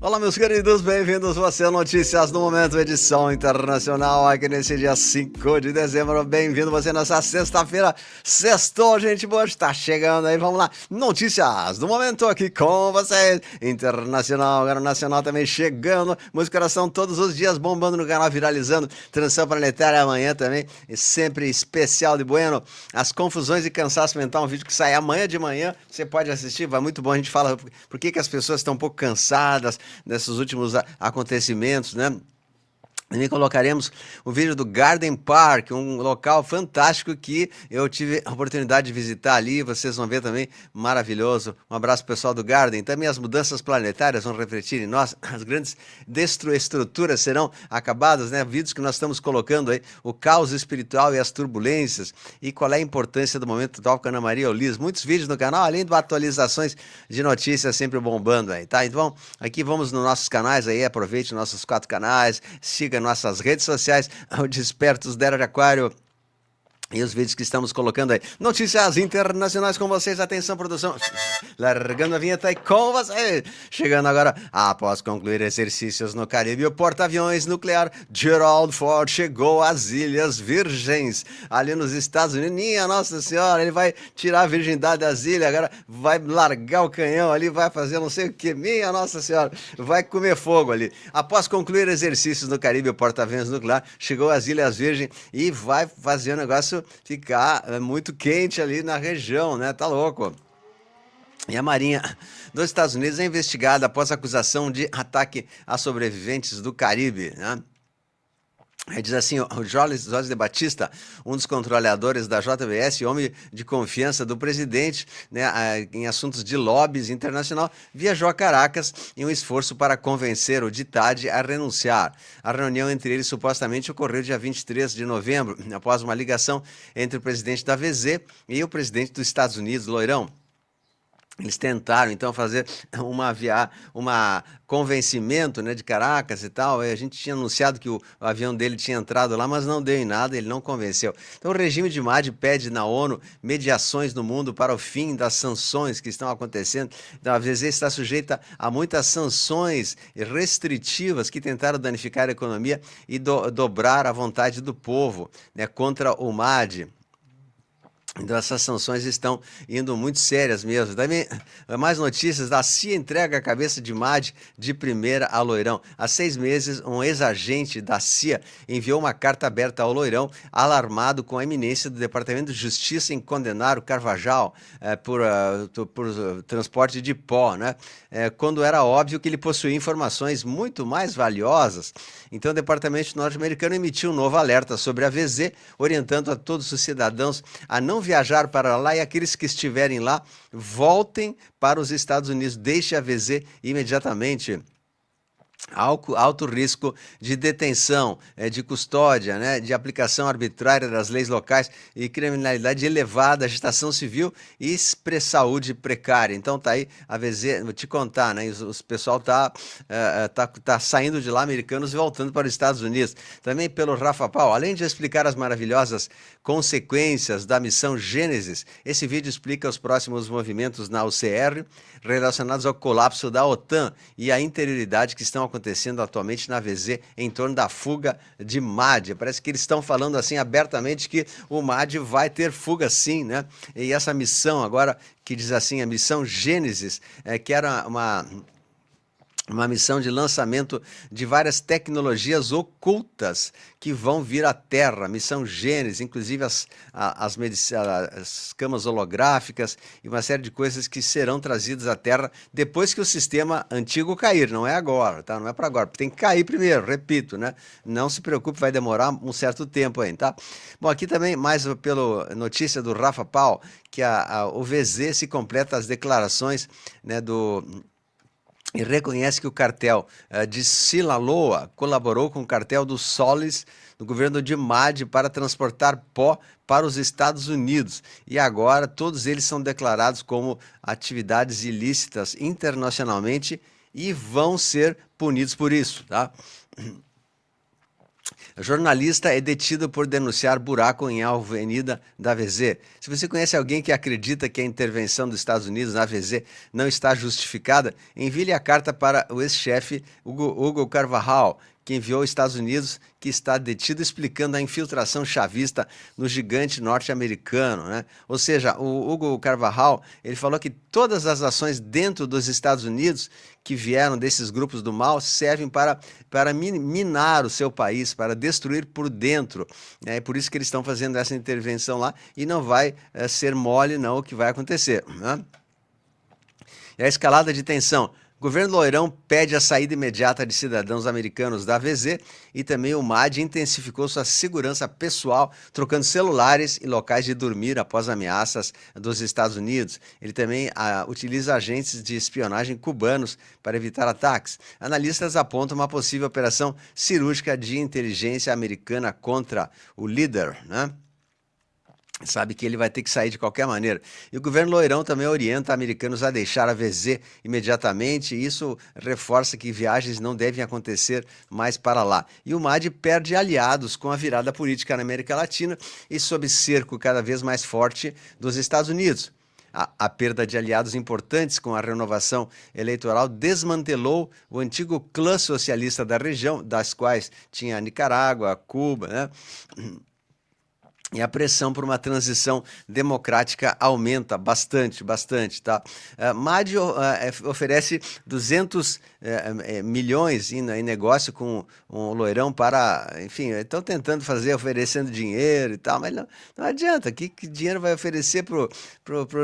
Olá, meus queridos, bem-vindos você a Notícias do Momento, edição internacional, aqui nesse dia 5 de dezembro. Bem-vindo você nessa sexta-feira. Sextou, gente boa, está chegando aí, vamos lá. Notícias do Momento aqui com vocês. Internacional, agora nacional também chegando. Música Coração todos os dias bombando no canal, viralizando. Transição Planetária amanhã também, e sempre especial de Bueno. As confusões e cansaço mental, um vídeo que sai amanhã de manhã. Você pode assistir, vai muito bom. A gente fala por que as pessoas estão um pouco cansadas nesses últimos acontecimentos, né? Também colocaremos o vídeo do Garden Park, um local fantástico que eu tive a oportunidade de visitar ali, vocês vão ver também, maravilhoso. Um abraço pessoal do Garden. Também as mudanças planetárias vão refletir em nós, as grandes destruestruturas serão acabadas, né? Vídeos que nós estamos colocando aí, o caos espiritual e as turbulências, e qual é a importância do momento atual com a Ana Maria Olis. Muitos vídeos no canal, além de atualizações de notícias sempre bombando aí, tá? Então, aqui vamos nos nossos canais aí, aproveite nossos 4 canais, siga nossas redes sociais, o Despertos da Era de Aquário, e os vídeos que estamos colocando aí. Notícias internacionais com vocês. Atenção, produção. Largando a vinheta aí com vocês. Chegando agora, após concluir exercícios no Caribe, o porta-aviões nuclear Gerald Ford chegou às Ilhas Virgens, ali nos Estados Unidos. Minha Nossa Senhora, ele vai tirar a virgindade das ilhas, agora vai largar o canhão ali, vai fazer não sei o que. Minha Nossa Senhora, vai comer fogo ali. Após concluir exercícios no Caribe, o porta-aviões nuclear chegou às Ilhas Virgens e vai fazer o negócio ficar muito quente ali na região, né? Tá louco. E a Marinha dos Estados Unidos é investigada após acusação de ataque a sobreviventes do Caribe, né? Diz assim, o Jorge de Batista, um dos controladores da JBS, homem de confiança do presidente, né, em assuntos de lobbies internacional, viajou a Caracas em um esforço para convencer o Ditade a renunciar. A reunião entre eles supostamente ocorreu dia 23 de novembro, após uma ligação entre o presidente da VZ e o presidente dos Estados Unidos, Loirão. Eles tentaram, então, fazer uma convencimento, né, de Caracas e tal. A gente tinha anunciado que o avião dele tinha entrado lá, mas não deu em nada, ele não convenceu. Então, o regime de Mahdi pede na ONU mediações no mundo para o fim das sanções que estão acontecendo. Então, a VZ está sujeita a muitas sanções restritivas que tentaram danificar a economia e dobrar a vontade do povo, né, contra o Mahdi. Então essas sanções estão indo muito sérias mesmo. Também mais notícias, a CIA entrega a cabeça de Mahdi de primeira a Loirão. Há 6 meses, um ex-agente da CIA enviou uma carta aberta ao Loirão, alarmado com a iminência do Departamento de Justiça em condenar o Carvajal por transporte de pó, né? Quando era óbvio que ele possuía informações muito mais valiosas. Então o Departamento norte-americano emitiu um novo alerta sobre a VZ, orientando a todos os cidadãos a não viajar para lá, e aqueles que estiverem lá voltem para os Estados Unidos. Deixe a VZ imediatamente. Alto risco de detenção, de custódia, né, de aplicação arbitrária das leis locais e criminalidade elevada, agitação civil e saúde precária. Então tá aí a VZ, vou te contar, né, o pessoal tá saindo de lá, americanos, e voltando para os Estados Unidos. Também pelo Rafa Pau, além de explicar as maravilhosas consequências da missão Gênesis, esse vídeo explica os próximos movimentos na UCR relacionados ao colapso da OTAN e a interioridade que estão acontecendo atualmente na VZ em torno da fuga de Mahdi. Parece que eles estão falando assim abertamente que o Mahdi vai ter fuga sim, né? E essa missão agora, que diz assim, a missão Gênesis, que era uma missão de lançamento de várias tecnologias ocultas que vão vir à Terra, missão Gênesis, inclusive as camas holográficas e uma série de coisas que serão trazidas à Terra depois que o sistema antigo cair, não é agora, tá? Não é para agora, tem que cair primeiro, repito, né? Não se preocupe, vai demorar um certo tempo aí, tá? Bom, aqui também, mais pela notícia do Rafa Pau, que o VZ se completa as declarações, né, e reconhece que o cartel de Sinaloa colaborou com o cartel do Solis, do governo de Mahdi, para transportar pó para os Estados Unidos. E agora todos eles são declarados como atividades ilícitas internacionalmente e vão ser punidos por isso, tá? Jornalista é detido por denunciar buraco em Avenida da AVZ. Se você conhece alguém que acredita que a intervenção dos Estados Unidos na AVZ não está justificada, envie a carta para o ex-chefe Hugo Carvajal, que enviou aos Estados Unidos, que está detido, explicando a infiltração chavista no gigante norte-americano, né? Ou seja, o Hugo Carvajal, ele falou que todas as ações dentro dos Estados Unidos que vieram desses grupos do mal servem para minar o seu país, para destruir por dentro, né? É por isso que eles estão fazendo essa intervenção lá e não vai ser mole não o que vai acontecer, né? E a escalada de tensão. O governo Loirão pede a saída imediata de cidadãos americanos da AVZ e também o MAD intensificou sua segurança pessoal, trocando celulares e locais de dormir após ameaças dos Estados Unidos. Ele também utiliza agentes de espionagem cubanos para evitar ataques. Analistas apontam uma possível operação cirúrgica de inteligência americana contra o líder, né? Sabe que ele vai ter que sair de qualquer maneira. E o governo Loirão também orienta americanos a deixar a VZ imediatamente, e isso reforça que viagens não devem acontecer mais para lá. E o MAD perde aliados com a virada política na América Latina e sob cerco cada vez mais forte dos Estados Unidos. A perda de aliados importantes com a renovação eleitoral desmantelou o antigo clã socialista da região, das quais tinha a Nicarágua, Cuba, né? E a pressão por uma transição democrática aumenta bastante, tá? MAD oferece 200 milhões em negócio com o Loirão para, enfim, estão tentando oferecendo dinheiro e tal, mas não adianta, que dinheiro vai oferecer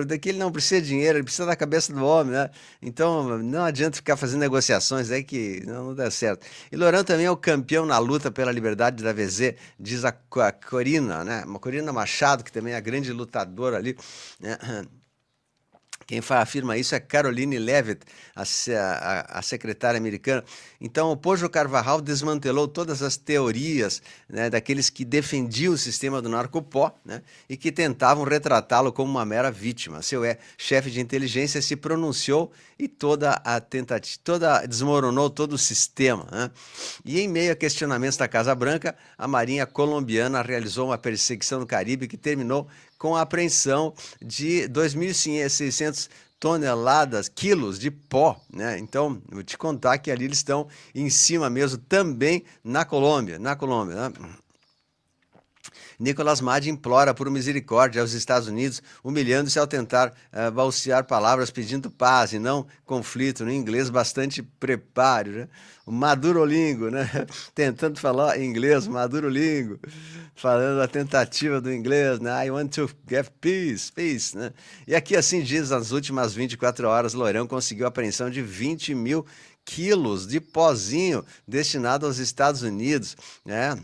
daqui ele não precisa de dinheiro, ele precisa da cabeça do homem, né? Então não adianta ficar fazendo negociações aí que não dá certo. E Loirão também é o campeão na luta pela liberdade da VZ, diz a Corina, né? Uma Corina Machado, que também é a grande lutadora ali, né? Quem afirma isso é Caroline Levitt, a secretária americana. Então, o Pojo Carvajal desmantelou todas as teorias, né, daqueles que defendiam o sistema do narcopó, né, e que tentavam retratá-lo como uma mera vítima. Seu chefe de inteligência se pronunciou e desmoronou todo o sistema, né? E em meio a questionamentos da Casa Branca, a Marinha colombiana realizou uma perseguição no Caribe que terminou com a apreensão de 2.600 quilos de pó, né? Então, vou te contar que ali eles estão em cima mesmo, também na Colômbia, né? Nicolas Madi implora por misericórdia aos Estados Unidos, humilhando-se ao tentar balsear palavras pedindo paz e não conflito, no inglês bastante preparo, né? O Madurolingo, né? Tentando falar inglês, Madurolingo, falando a tentativa do inglês, né? I want to get peace, né? E aqui assim diz, nas últimas 24 horas, Loirão conseguiu a apreensão de 20 mil quilos de pozinho destinado aos Estados Unidos, né?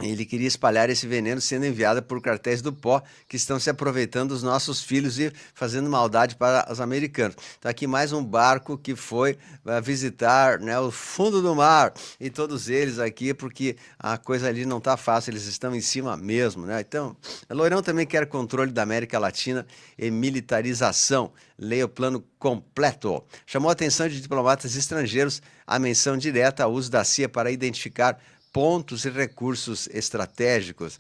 Ele queria espalhar esse veneno sendo enviado por cartéis do pó que estão se aproveitando dos nossos filhos e fazendo maldade para os americanos. Então aqui mais um barco que foi visitar, né, o fundo do mar, e todos eles aqui, porque a coisa ali não está fácil, eles estão em cima mesmo, né? Então, Loirão também quer controle da América Latina e militarização. Leia o plano completo. Chamou a atenção de diplomatas estrangeiros a menção direta ao uso da CIA para identificar pontos e recursos estratégicos.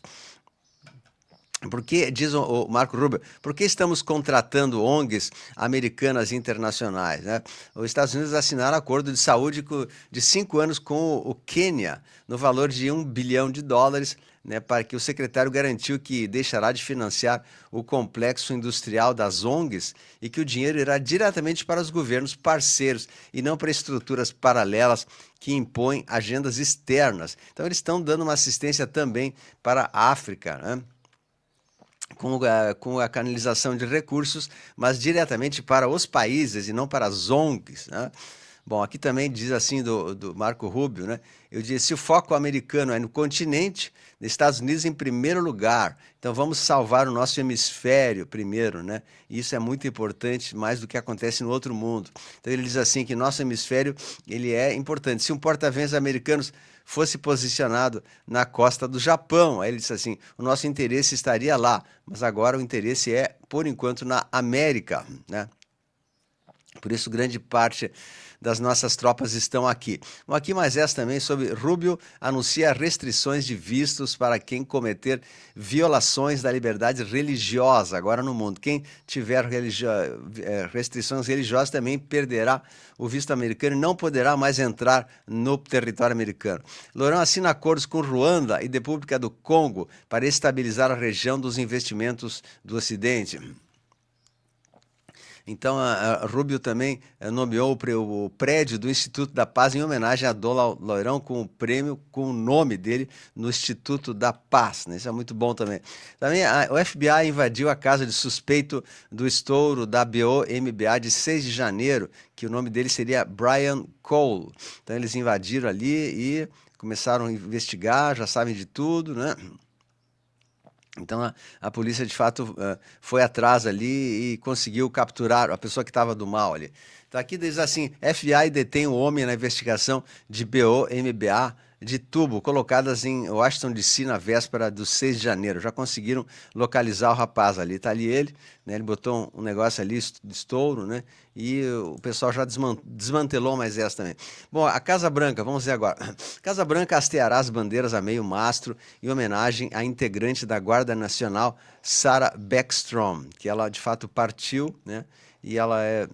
Porque, diz o Marco Rubio, por que estamos contratando ONGs americanas e internacionais, né? Os Estados Unidos assinaram acordo de saúde de 5 anos com o Quênia, no valor de US$ 1 bilhão, né, para que o secretário garantiu que deixará de financiar o complexo industrial das ONGs e que o dinheiro irá diretamente para os governos parceiros e não para estruturas paralelas que impõem agendas externas. Então eles estão dando uma assistência também para a África, né? Com a canalização de recursos, mas diretamente para os países e não para as ONGs, né? Bom, aqui também diz assim do Marco Rubio, né? Eu disse, se o foco americano é no continente, nos Estados Unidos em primeiro lugar, então vamos salvar o nosso hemisfério primeiro, né? E isso é muito importante, mais do que acontece no outro mundo. Então ele diz assim que nosso hemisfério, ele é importante. Se um porta-aviões americanos fosse posicionado na costa do Japão, aí ele disse assim, o nosso interesse estaria lá, mas agora o interesse é, por enquanto, na América, né? Por isso, grande parte das nossas tropas estão aqui. Bom, aqui mais essa também sobre Rubio anuncia restrições de vistos para quem cometer violações da liberdade religiosa agora no mundo. Quem tiver restrições religiosas também perderá o visto americano e não poderá mais entrar no território americano. Loirão assina acordos com Ruanda e República do Congo para estabilizar a região dos investimentos do Ocidente. Então, a Rubio também nomeou o prédio do Instituto da Paz em homenagem a Dom Loirão, com o prêmio com o nome dele no Instituto da Paz, né? Isso é muito bom também. Também o FBI invadiu a casa de suspeito do estouro da BOMBA de 6 de janeiro, que o nome dele seria Brian Cole. Então, eles invadiram ali e começaram a investigar, já sabem de tudo, né? Então a polícia de fato foi atrás ali e conseguiu capturar a pessoa que estava do mal ali. Então aqui diz assim: FBI detém o homem na investigação de BOMBA de tubo colocadas em Washington DC na véspera do 6 de janeiro. Já conseguiram localizar o rapaz ali. Tá ali ele, né? Ele botou um negócio ali de estouro, né? E o pessoal já desmantelou mais essa também. Bom, a Casa Branca, vamos ver agora. Casa Branca hasteará as bandeiras a meio mastro em homenagem à integrante da Guarda Nacional, Sarah Beckstrom, que ela de fato partiu, né? E ela é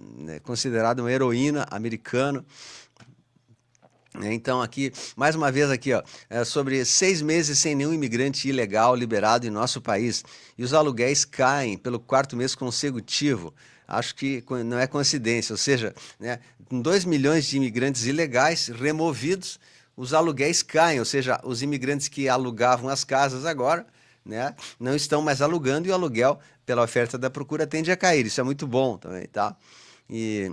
considerada uma heroína americana. Então aqui, mais uma vez aqui, ó, sobre 6 meses sem nenhum imigrante ilegal liberado em nosso país e os aluguéis caem pelo 4º mês consecutivo. Acho que não é coincidência, ou seja, né, com 2 milhões de imigrantes ilegais removidos, os aluguéis caem, ou seja, os imigrantes que alugavam as casas agora, né, não estão mais alugando e o aluguel, pela oferta da procura, tende a cair. Isso é muito bom também, tá? E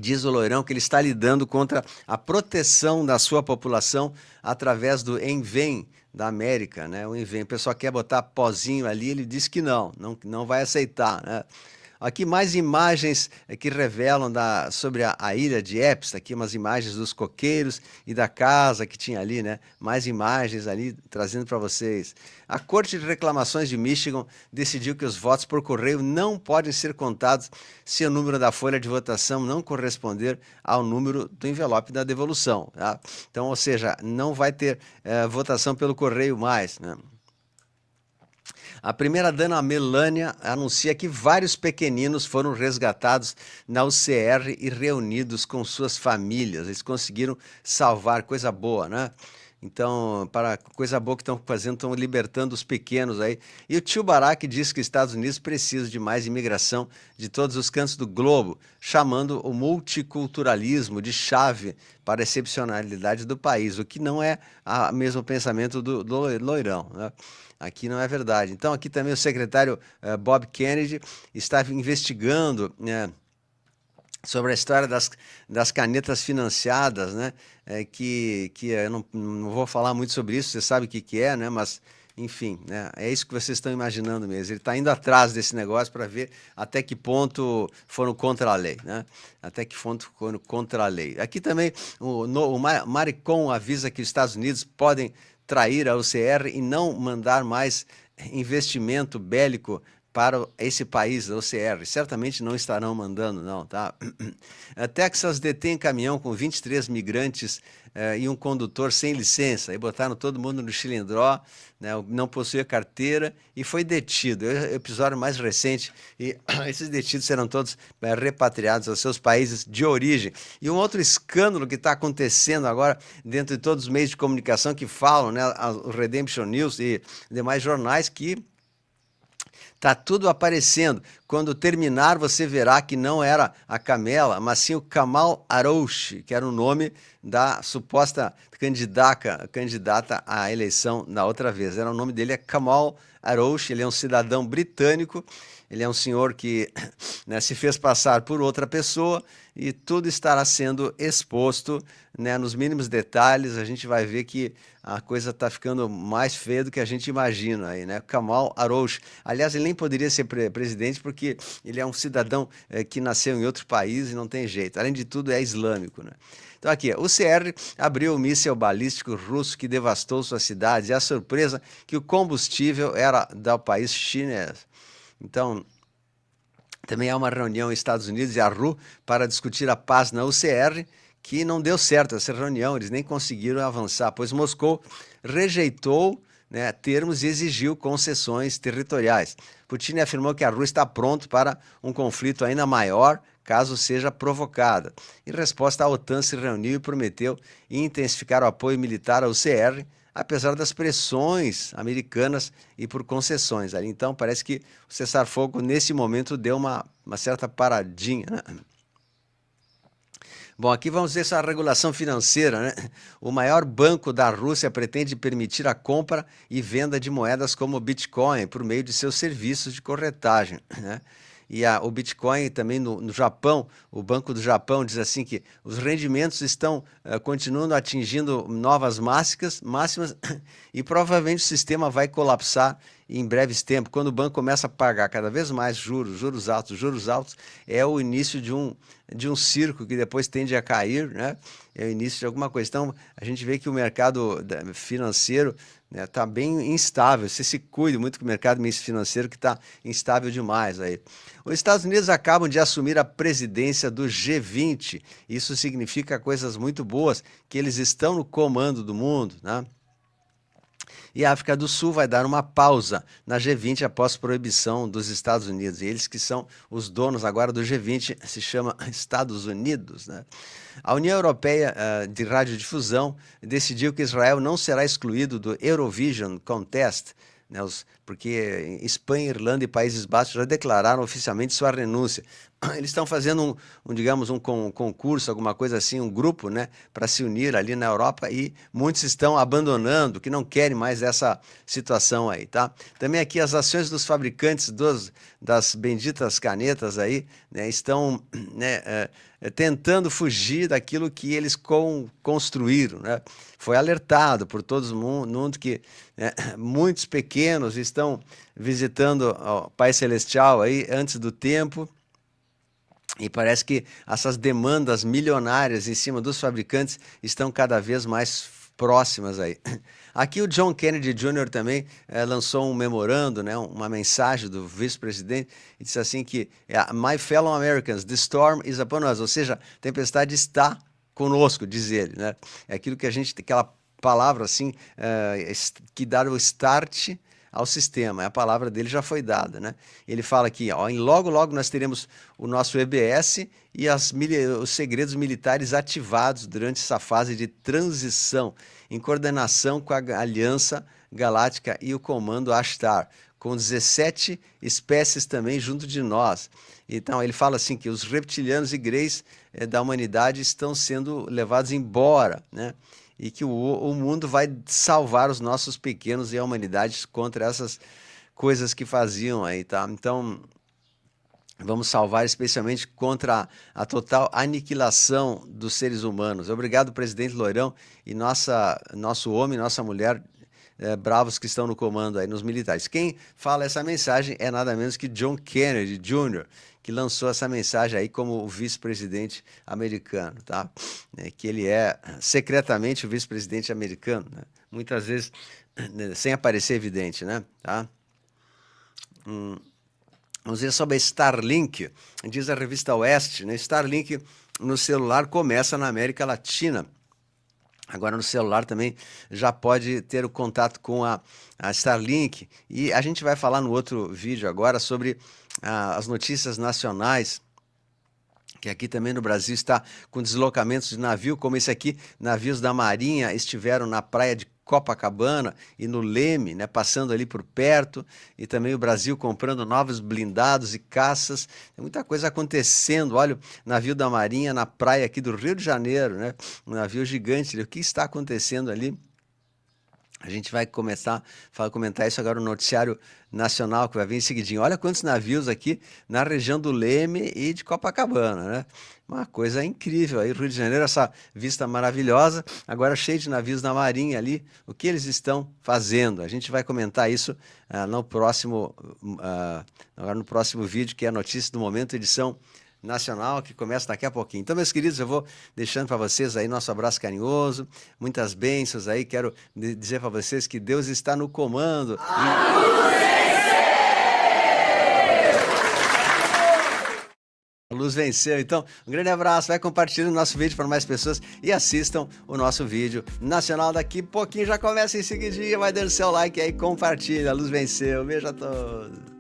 diz o Loirão que ele está lidando contra a proteção da sua população através do Envem da América, né? O Envem, o pessoal quer botar pozinho ali, ele diz que não vai aceitar, né? Aqui mais imagens que revelam sobre a ilha de Epps, aqui umas imagens dos coqueiros e da casa que tinha ali, né? Mais imagens ali trazendo para vocês. A Corte de Reclamações de Michigan decidiu que os votos por correio não podem ser contados se o número da folha de votação não corresponder ao número do envelope da devolução, tá? Então, ou seja, não vai ter votação pelo correio mais, né? A primeira-dama Melania anuncia que vários pequeninos foram resgatados na UCR e reunidos com suas famílias. Eles conseguiram salvar, coisa boa, né? Então, para coisa boa que estão fazendo, estão libertando os pequenos aí. E o tio Barack diz que os Estados Unidos precisam de mais imigração de todos os cantos do globo, chamando o multiculturalismo de chave para a excepcionalidade do país, o que não é o mesmo pensamento do Loirão, né? Aqui não é verdade. Então, aqui também o secretário Bob Kennedy estava investigando, né, sobre a história das canetas financiadas, né? Que eu não vou falar muito sobre isso, você sabe o que é, né? Mas, enfim, né? É isso que vocês estão imaginando mesmo. Ele está indo atrás desse negócio para ver até que ponto foram contra a lei, né? Até que ponto foram contra a lei. Aqui também o Maricon avisa que os Estados Unidos podem trair a UCR e não mandar mais investimento bélico para esse país, da UCR. Certamente não estarão mandando, não, tá? Texas detém caminhão com 23 migrantes e um condutor sem licença. E botaram todo mundo no chilindró, né? Não possuía carteira e foi detido. É o episódio mais recente. E esses detidos serão todos repatriados aos seus países de origem. E um outro escândalo que está acontecendo agora dentro de todos os meios de comunicação que falam, né? O Redemption News e demais jornais que tá tudo aparecendo. Quando terminar, você verá que não era a Kamala, mas sim o Kamal Arouche, que era o nome da suposta candidata à eleição na outra vez. O nome dele é Kamal Arouche, ele é um cidadão britânico, ele é um senhor que, né, se fez passar por outra pessoa e tudo estará sendo exposto, né, nos mínimos detalhes. A gente vai ver que a coisa está ficando mais feia do que a gente imagina aí, né? Kamal Arouche. Aliás, ele nem poderia ser presidente porque ele é um cidadão que nasceu em outro país e não tem jeito. Além de tudo, é islâmico, né? Então aqui, o CR abriu o míssil balístico russo que devastou suas cidades e a surpresa que o combustível era do país chinês. Então, Também há uma reunião Estados Unidos e a RU para discutir a paz na UCR, que não deu certo essa reunião, eles nem conseguiram avançar, pois Moscou rejeitou, né, termos e exigiu concessões territoriais. Putin afirmou que a Rússia está pronto para um conflito ainda maior, caso seja provocada. Em resposta, a OTAN se reuniu e prometeu intensificar o apoio militar ao CR, apesar das pressões americanas e por concessões ali. Então, parece que o cessar-fogo, nesse momento, deu uma certa paradinha, né? Bom, aqui vamos ver essa regulação financeira, né? O maior banco da Rússia pretende permitir a compra e venda de moedas como o Bitcoin por meio de seus serviços de corretagem, né? E o Bitcoin também no Japão, o Banco do Japão diz assim que os rendimentos estão continuando atingindo novas máximas e provavelmente o sistema vai colapsar em breves tempos. Quando o banco começa a pagar cada vez mais juros altos, é o início de um circo que depois tende a cair, né? É o início de alguma coisa. Então, a gente vê que o mercado financeiro está, né, bem instável. Você se cuide muito com o mercado financeiro que está instável demais aí. Os Estados Unidos acabam de assumir a presidência do G20. Isso significa coisas muito boas, que eles estão no comando do mundo, né? E a África do Sul vai dar uma pausa na G20 após proibição dos Estados Unidos. E eles que são os donos agora do G20 se chama Estados Unidos, né? A União Europeia de Radiodifusão decidiu que Israel não será excluído do Eurovision Contest, né, porque Espanha, Irlanda e Países Baixos já declararam oficialmente sua renúncia. Eles estão fazendo digamos, um concurso, alguma coisa assim, um grupo, né, para se unir ali na Europa e muitos estão abandonando, que não querem mais essa situação aí, tá? Também aqui as ações dos fabricantes das benditas canetas aí, né, estão, né, tentando fugir daquilo que eles construíram, né? Foi alertado por todo mundo que, né, muitos pequenos estão visitando o Pai Celestial aí antes do tempo. E parece que essas demandas milionárias em cima dos fabricantes estão cada vez mais próximas aí. Aqui o John Kennedy Jr. também lançou um memorando, né, uma mensagem do vice-presidente, e disse assim que My fellow Americans, the storm is upon us, ou seja, a tempestade está conosco, diz ele, né? É aquilo que a gente tem, aquela palavra assim, que dá o start ao sistema, a palavra dele já foi dada, né? Ele fala aqui, ó, logo nós teremos o nosso EBS e os segredos militares ativados durante essa fase de transição, em coordenação com a Aliança Galáctica e o Comando Ashtar, com 17 espécies também junto de nós. Então ele fala assim que os reptilianos e greys da humanidade estão sendo levados embora, né? E que o mundo vai salvar os nossos pequenos e a humanidade contra essas coisas que faziam aí, tá? Então, vamos salvar especialmente contra a total aniquilação dos seres humanos. Obrigado, presidente Loirão, e nosso homem, nossa mulher, bravos que estão no comando aí, nos militares. Quem fala essa mensagem é nada menos que John Kennedy Jr., que lançou essa mensagem aí como o vice-presidente americano, tá? Que ele é secretamente o vice-presidente americano, né? Muitas vezes sem aparecer evidente, né? Tá? Vamos ver sobre a Starlink. Diz a revista Oeste, né? Starlink no celular começa na América Latina. Agora no celular também já pode ter o contato com a Starlink. E a gente vai falar no outro vídeo agora sobre as notícias nacionais, que aqui também no Brasil está com deslocamentos de navio, como esse aqui, navios da Marinha estiveram na praia de Copacabana e no Leme, né, passando ali por perto, e também o Brasil comprando novos blindados e caças. Tem muita coisa acontecendo. Olha, o navio da Marinha na praia aqui do Rio de Janeiro, né, um navio gigante. O que está acontecendo ali? A gente vai começar a comentar isso agora no noticiário nacional, que vai vir em seguidinho. Olha quantos navios aqui na região do Leme e de Copacabana, né? Uma coisa incrível aí, Rio de Janeiro, essa vista maravilhosa, agora cheio de navios da Marinha ali. O que eles estão fazendo? A gente vai comentar isso agora no próximo vídeo, que é a Notícia do Momento, edição nacional, que começa daqui a pouquinho. Então, meus queridos, eu vou deixando para vocês aí nosso abraço carinhoso, muitas bênçãos aí. Quero dizer para vocês que Deus está no comando. Luz venceu. Então, um grande abraço, vai compartilhando o nosso vídeo para mais pessoas e assistam o nosso vídeo nacional. Daqui a pouquinho já começa em seguidinha, vai dando seu like aí, compartilha. A Luz venceu. Beijo a todos.